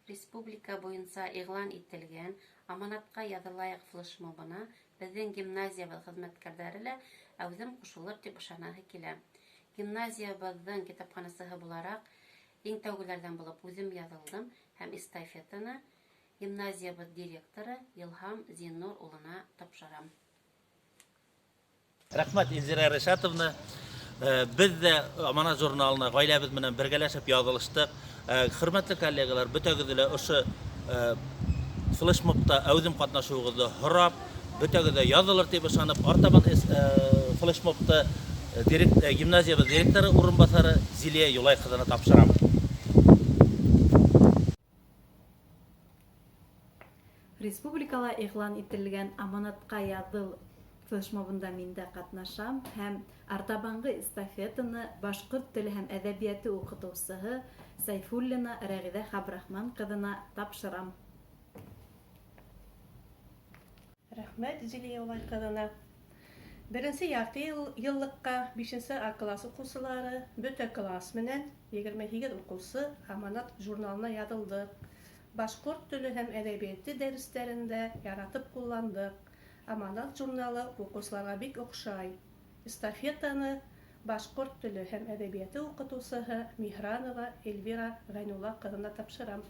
Республика буйынса иғлан ителгән аманатҡа яҙылайыҡ флешмобына беҙҙең гимназиябыҙ хеҙмәткәрҙәре лә әүҙем ҡушылыр тип ышанаһы килә. Гимназиябыҙҙың китапханасыһы булараҡ иң тәүгеләрҙән булып үҙем яҙылдым һәм эстафетаны гимназиябыҙ директоры Илһам Зиннур улына тапшырам. Рәхмәт, Илзира Ришатовна. Без дә Аманат журналына ғаиләбеҙ менән бергәләшеп яҙылыштык. Хөрмәтле коллегалар, бөтәгеҙ лә ошо флешмобта әүҙем ҡатнашыуығыҙҙы һорап, бөтәгеҙ дә яҙылыр тип ышанып, артабан флешмобты гимназиябыҙ директоры урынбаҫары Зилиә Юлай ҡыҙына тапшырам. Республикала иғлан ителгән Аманатҡа яҙыл флешмобында мин дә ҡатнашам һәм артабанғы эстафетаны башҡорт теле һәм әҙәбиәте уҡытыусыһы Сәйфуллина Рәғиҙә Хабрахман ҡыҙына тапшырам. Рәхмәт, Зилиә Юлай ҡыҙына. Беренсе ярты йыллыҡҡа 5-нче А класс уҡыусылары бөтә класс менән 28 уҡыусы Аманат журналына яҙылдык. Башҡорт теле һәм әҙәбиәте дәрестәрендә яратып ҡулландык. Аманат журналы уҡыусыларға бик оҡшай. Эстафетаны башҡорт теле һәм әҙәбиәте уҡытыусыһы Михранова Эльвира Ғәйнулла ҡыҙына тапшырам.